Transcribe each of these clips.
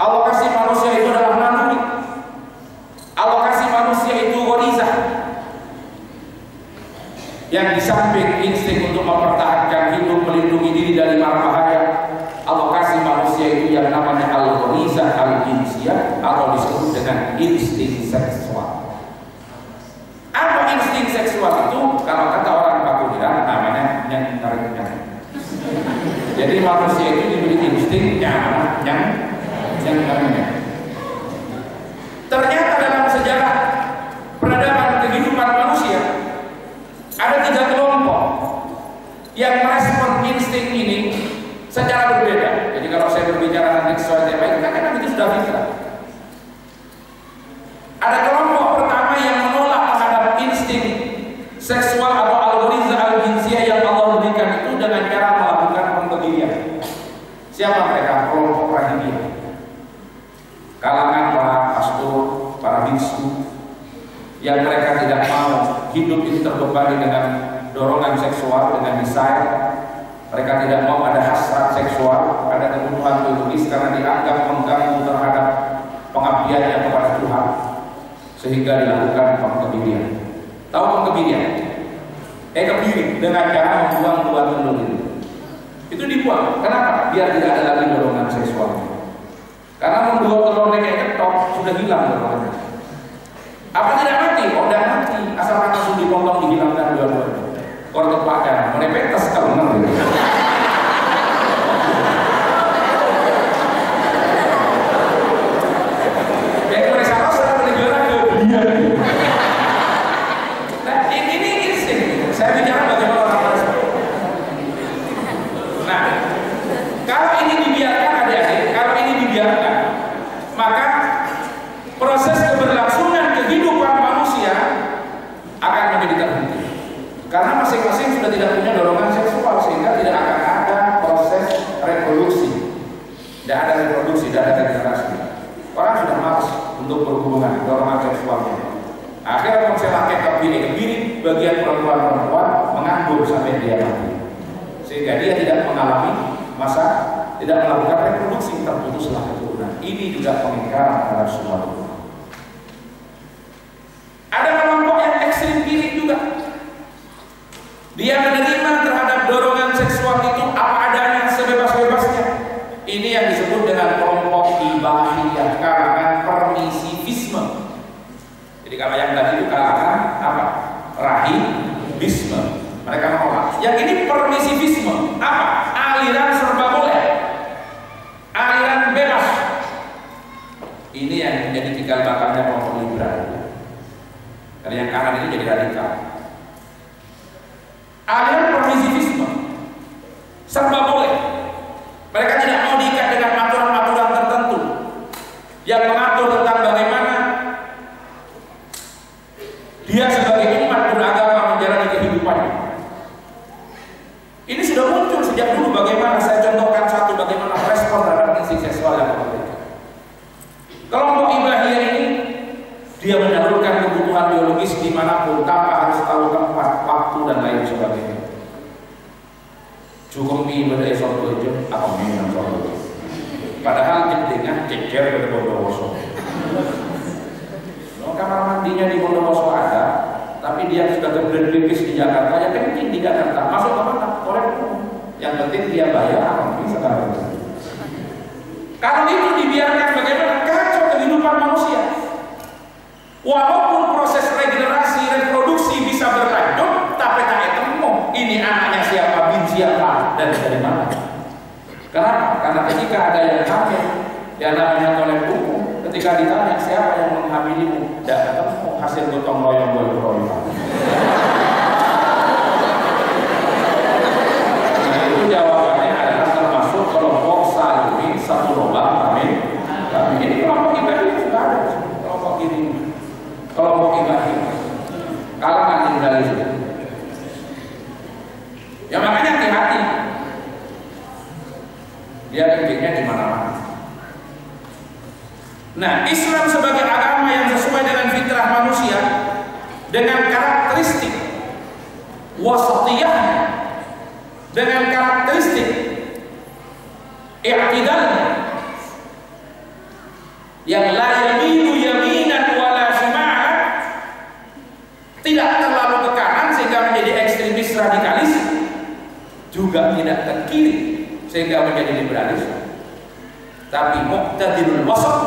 Allah kasih manusia itu adalah naluri. Allah kasih manusia itu gharizah. Yang di samping insting untuk mempertahankan hidup, melindungi diri dari mara bahaya, Allah kasih manusia itu yang namanya al-gharizah al-jinsiyah, atau disebut dengan insting seksual. Apa insting seksual itu? Kalau kata orang Pakuliran namanya nyang-nyang. Jadi manusia itu diberi insting yang ternyata dalam sejarah peradaban kehidupan manusia ada 3 kelompok yang merespon insting ini secara berbeda. Jadi kalau saya berbicara nanti sesuai tema itu kan itu sudah fitrah. Ada kelompok pertama yang menolak terhadap insting seksual atau al-gharizah al-jinsiyah yang Allah berikan itu dengan cara melakukan pembeginian. Siapa mereka? Kelompok rahibiyah. Kalangan para pastor, para biksu, yang mereka tidak mau hidup itu terbebani dengan dorongan seksual, dengan desire. Mereka tidak mau ada hasrat seksual, ada kebutuhan biologis karena dianggap mengganggu terhadap pengabdiannya kepada Tuhan, sehingga dilakukan pengkebirian. Tahu pengkebirian? Kebiri dengan cara membuang telur itu dibuang. Kenapa? Biar tidak ada lagi dorongan seksualnya. Karena membuang telurnya kayak ketok sudah hilang dorongannya. Apa tidak mati? Oh, tidak mati. Asalkan langsung dipotong, dihilangkan dua-duanya. Kalau terpakai, merepetes kalau benar. Saya bicara bagaimana orang merespon. Nah, kalau ini dibiarkan adik-adik, kalau ini dibiarkan, maka proses keberlangsungan kehidupan manusia akan menjadi terhenti. Karena masing-masing sudah tidak punya dorongan seksual, sehingga tidak akan ada proses reproduksi. Tidak ada reproduksi, tidak ada regenerasi. Orang sudah malas untuk berhubungan, dorongan seksualnya. Akhirnya konsep kebiri bagian perempuan-perempuan menganggur sampai dia mati, sehingga dia tidak mengalami masa, tidak melakukan reproduksi, terputuslah keturunan. Ini juga pengingkaran terhadap semua Tuhan. Ada kelompok yang ekstrim kiri juga. Dia menerima terhadap dorongan seksual itu apa adanya, sebebas-bebasnya. Ini yang disebut dengan kelompok ibahiyah, kalangan permisivisme. Jadi kalau yang tadi itu kalangan apa? Rahibisme. Mereka menolak. Yang ini permisivisme. Apa? Aliran serba boleh, aliran bebas. Ini yang menjadi cikal bakalnya kelompok liberal. Karena yang kanan ini jadi radikal. Aliran permisivisme, serba boleh. Mereka tidak mau diikat dengan aturan-aturan tertentu yang mengatur tentang bagaimana dia sebagai umat beragama menjalani kehidupannya. Ini sudah muncul sejak dulu. Bagaimana saya contohkan satu, bagaimana respon terhadap insting seksual yang berbeda. Kelompok ibahiyah ini dia menyalurkan kebutuhan biologis dimanapun tanpa harus tahu tempat, waktu dan lain sebagainya. Cukup ibadah soal itu apa memang soal itu. Padahal jendengan cecer ke Bondowoso. Kamar mandinya di Bondowoso ada, tapi dia sudah terberlipis di Jakarta, ya kencing di Jakarta. Masuk ke mana? Korek. Yang penting dia bayar apa bisa sekarang. Kalau itu dibiarkan, bagaimana kacau kehidupan manusia. Walaupun proses regenerasi, reproduksi bisa berlanjut, tapi tak ketemu ini anaknya siapa, bin siapa, dan dari mana. Kenapa? Karena ketika ada yang hamil, yang namanya tolak hukum, ketika ditanya siapa yang menghamilimu, tidak ketemu hasil gotong royong royong. Nah itu jawabannya adalah termasuk kelompok salimi satu lubang amin. Ini kelompok ibadah sudah ada, kelompok kiri, kelompok ibadah, kalangan tinggal itu. Ya makanya hati-hati. Dia kencingnya di mana-mana. Nah, Islam sebagai agama yang sesuai dengan fitrah manusia, dengan karakteristik wasatiyahnya, dengan karakteristik i'tidalnya, yang la yamilu yaminan wala shimalan, tidak terlalu ke kanan sehingga menjadi ekstremis radikalis, juga tidak ke kiri sehingga menjadi liberalis, tapi muqtadilul wasat,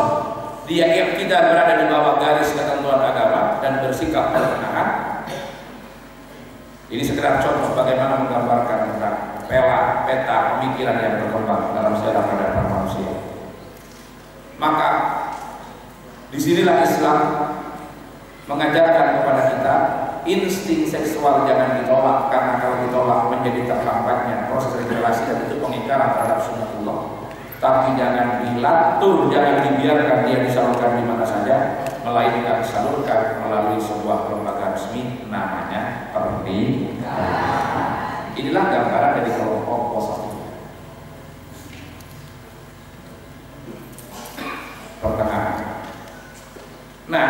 dia iktidal, berada di bawah garis ketentuan agama dan bersikap pertengahan. Ini sekedar contoh bagaimana menggambarkan tentang peta pemikiran yang berkembang dalam sejarah peradaban manusia. Maka disinilah Islam mengajarkan kepada kita insting seksual jangan ditolak, karena kalau ditolak menjadi terhambatnya proses regenerasi dan itu pengingkaran terhadap sunnatullah. Tapi jangan dilatur, jangan dibiarkan dia disalurkan di mana saja, melainkan disalurkan melalui sebuah lembaga resmi namanya pernikahan. Inilah gambaran dari kelompok Wasatiyah. Pertengahan. Nah,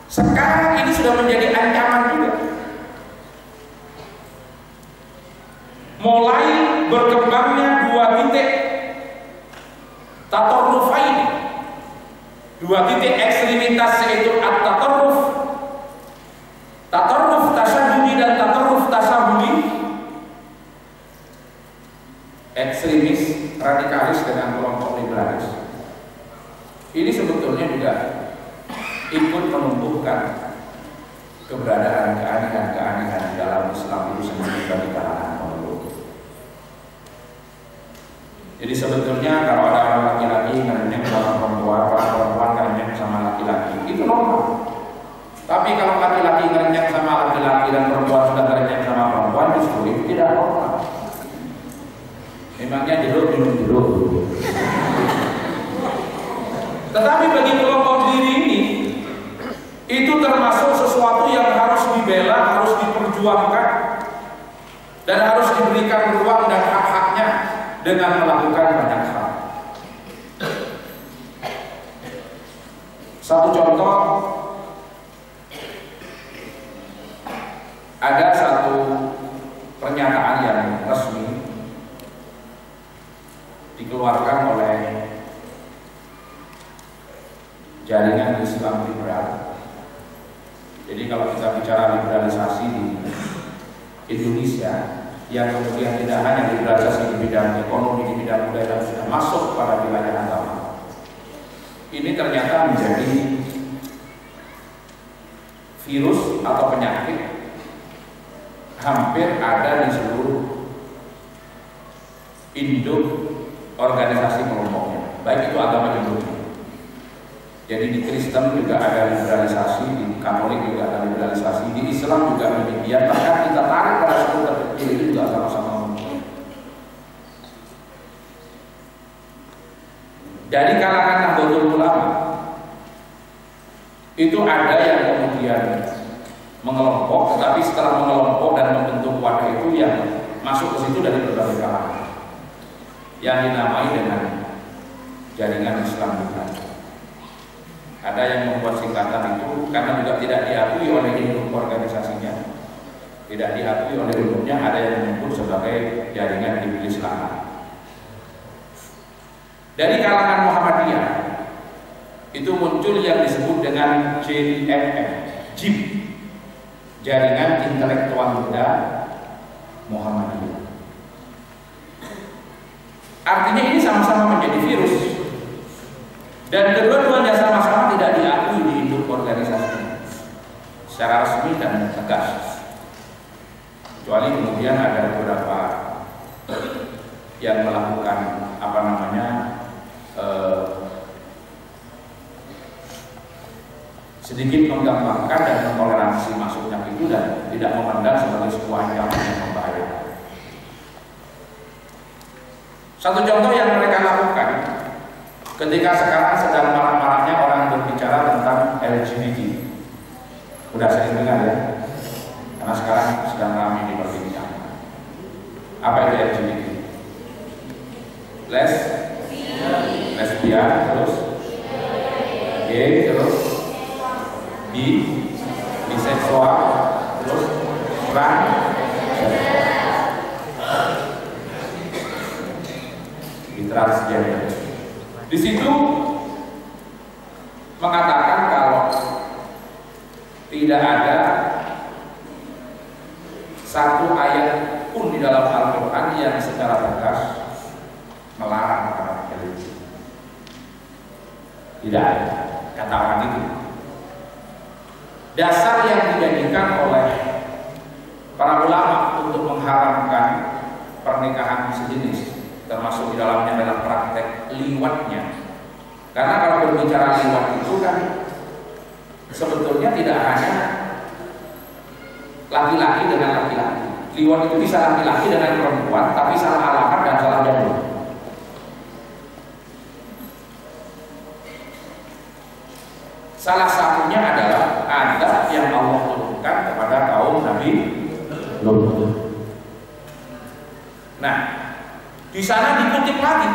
sekarang ini sudah menjadi ancaman juga. Mulai berkembangnya dua titik tatarrufaini, dua titik ekstremitas, yaitu at-tatarruf, tatarruf tasyadudi dan tatarruf tasahuli, ekstremis radikalis dengan kelompok liberalis. Ini sebetulnya juga ikut menumbuhkan keberadaan keanehan-keanehan dalam Islam itu sendiri bagi kalangan penduduk. Jadi sebetulnya kalau ada orang laki-laki ngerenyeng sama perempuan, orang perempuan ngerenyeng sama laki-laki, itu normal. Tapi kalau laki-laki ngerenyeng sama laki-laki dan perempuan sudah ngerenyeng sama perempuan, justru itu tidak normal. Memangnya jeruk minum jeruk. Tetapi bagi kelompok diri ini, itu termasuk sesuatu yang harus dibela, harus diperjuangkan, dan harus diberikan ruang dan hak-haknya dengan melakukan banyak hal. Satu contoh, ada satu pernyataan yang resmi dikeluarkan oleh jaringan Islam liberal. Jadi kalau kita bicara liberalisasi di Indonesia, yang kemudian tidak hanya liberalisasi di bidang ekonomi, di bidang budaya, dan sudah masuk pada wilayah agama, ini ternyata menjadi virus atau penyakit hampir ada di seluruh induk organisasi kelompoknya, baik itu agama Hindu. Jadi di Kristen juga ada liberalisasi, di Katolik juga ada liberalisasi, di Islam juga demikian. Bahkan kita tarik pada suku terkecil itu juga sama-sama mungkin. Dari kalangan Nahdlatul Ulama itu ada yang kemudian mengelompok, tetapi setelah mengelompok dan membentuk wadah itu yang masuk ke situ dari berbagai kalangan, yang dinamai dengan jaringan Islam liberal. Ada yang membuat singkatan itu karena juga tidak diakui oleh induk organisasinya, tidak diakui oleh induknya, ada yang menyebut sebagai jaringan Iblis Lana. Dari kalangan Muhammadiyah itu muncul yang disebut dengan JIM, Jaringan Intelektual Muda Muhammadiyah. Artinya ini sama-sama menjadi virus, dan kedua-duanya sama-sama tidak diakui di induk organisasinya secara resmi dan tegas. Kecuali kemudian ada beberapa yang melakukan sedikit menggampangkan dan mentoleransi masuknya itu dan tidak memandang sebagai sebuah ancaman yang membahayakan. Satu contoh yang mereka lakukan ketika sekarang sedang marak-maraknya orang berbicara tentang LGBT, udah sering dengar ya, karena sekarang sedang ramai diperbincangkan. Apa itu LGBT? Lesbian, terus gay, terus biseksual, terus transgender. Di situ mengatakan kalau tidak ada satu ayat pun di dalam Al-Quran yang secara tegas melarang para religi. Tidak ada, kata orang itu. Dasar yang dijadikan oleh para ulama untuk mengharamkan pernikahan sejenis, termasuk di dalamnya adalah praktek liwatnya. Karena kalau berbicara liwat itu kan sebetulnya tidak hanya laki-laki dengan laki-laki. Liwat itu bisa laki-laki dengan perempuan, tapi salah alamat dan salah jalur. Salah satunya adalah adab yang Allah turunkan kepada kaum Nabi Lut. Nah, di sana dikutip lagi,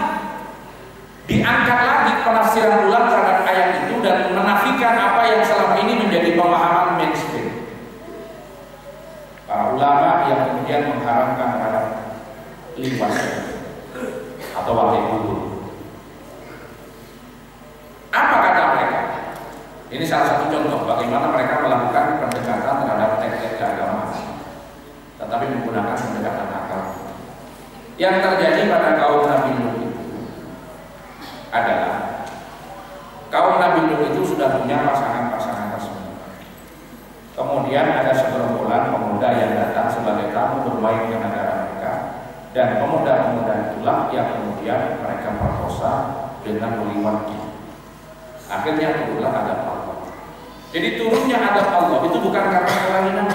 diangkat lagi penafsiran ulang terhadap ayat itu dan menafikan apa yang selama ini menjadi pemahaman mainstream. Para ulama yang kemudian mengharamkan terhadap liwat atau wakil kubur. Apa kata mereka? Ini salah satu contoh bagaimana mereka melakukan pendekatan terhadap teks keagamaan, tetapi menggunakan pendekatan akal. Yang terjadi pada kaum Nabi Lut adalah kaum Nabi Lut itu sudah punya pasangan-pasangan tersebut. Kemudian ada segerombolan pemuda yang datang sebagai tamu bermain ke negara mereka, dan pemuda-pemuda itulah yang kemudian mereka perkosa dengan meliwat. Akhirnya turunlah adab Allah. Jadi turunnya adab Allah itu bukan karena kelainan,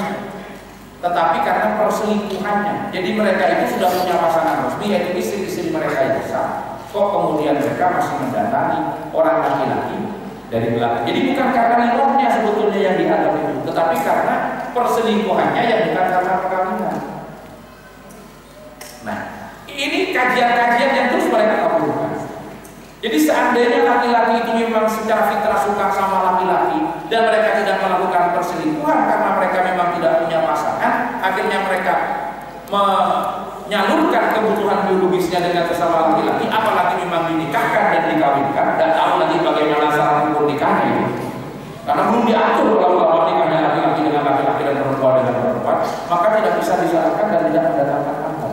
tetapi karena perselingkuhannya. Jadi mereka itu sudah punya pasangan resmi, yaitu istri-istri mereka yang sah. Kok kemudian mereka masih mendatangi orang laki-laki dari belakang. Jadi bukan karena liwatnya sebetulnya yang diadab itu, tetapi karena perselingkuhannya yang bukan karena perkawinan. Nah, ini kajian-kajian yang terus mereka kabulkan. Jadi seandainya laki-laki itu memang secara fitrah suka sama laki-laki dan mereka tidak melakukan perselingkuhan karena mereka memang tidak punya pasangan, akhirnya mereka menyalurkan kebutuhan biologisnya dengan sesama laki-laki, apalagi memang dinikahkan dan dikawinkan, dan tahu lagi bagaimana cara ukur nikahnya itu. Karena belum diatur kalau nikahnya laki-laki dengan laki-laki dan perempuan dengan perempuan, maka tidak bisa disalahkan dan tidak mendatangkan akal.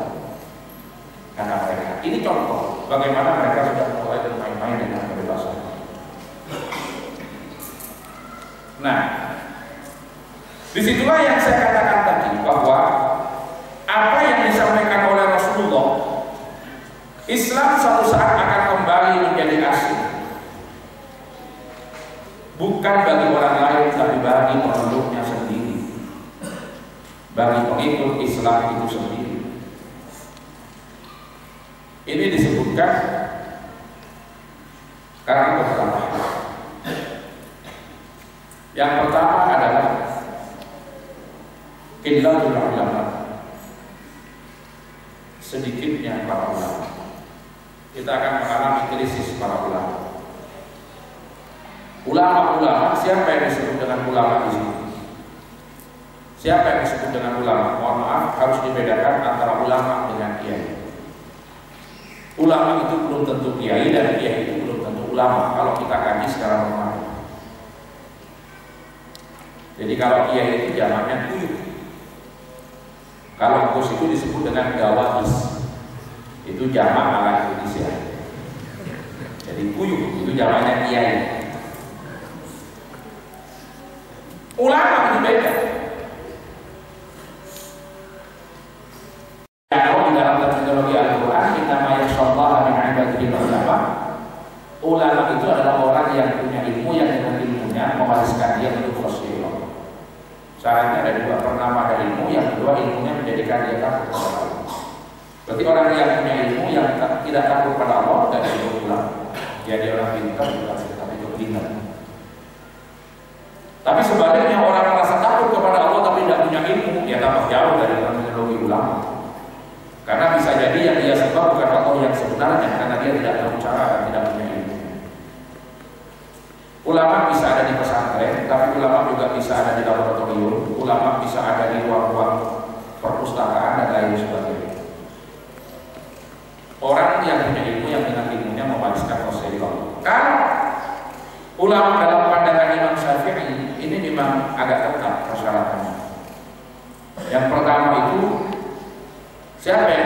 Karena mereka ini contoh bagaimana mereka sudah mulai bermain-main dengan kebebasan. Nah, disitulah yang saya katakan tadi bahwa apa yang disampaikan oleh Rasulullah, Islam suatu saat akan kembali menjadi asing, bukan bagi orang lain tapi bagi pemeluknya sendiri, bagi pengikut Islam itu sendiri. Ini disebutkan karena beberapa hal. Yang pertama adalah qillatul ulama, sedikitnya para ulama. Kita akan mengalami krisis para ulama. Ulama-ulama, siapa yang disebut dengan ulama di sini? Siapa yang disebut dengan ulama? Mohon maaf, harus dibedakan antara ulama dengan kiai. Ulama itu belum tentu kiai dan kiai itu belum tentu ulama kalau kita kaji secara normal. Jadi kalau kiai itu jamaknya kuyuh. Kalau gus itu disebut dengan gawadis, itu jamak ala Indonesia. Jadi kuyuh itu jamaknya kiai. Ulama itu beda. Kalau di dalam terminologi Al-Quran kita mayashallah min ibadihi ulama. Ulama itu adalah orang yang punya ilmu, yang dengan ilmunya mewariskan dia untuk Rasulullah. Syaratnya ada dua: pertama ada ilmu, yang kedua ilmunya menjadikan dia takut kepada Allah. Berarti orang yang punya ilmu yang tidak takut pada Allah dan disebut ulama. Jadi orang pintar bukan tapi itu pintar. Tapi sebaliknya orang merasa takut kepada Allah tapi tidak punya ilmu, dia tambah jauh dari terminologi ulama. Karena bisa jadi yang dia sembah bukan Allah yang sebenarnya, karena dia tidak tahu cara dan tidak punya ilmu. Ulama bisa ada di pesantren, tapi ulama juga bisa ada di laboratorium. Ulama bisa ada di ruang-ruang perpustakaan dan lain sebagainya. Orang yang punya ilmu yang dengan ilmunya mewariskan Rasulullah. ulama dalam pandangan Imam Syafi'i ini memang agak ketat persyaratannya. Yang pertama itu siapa yang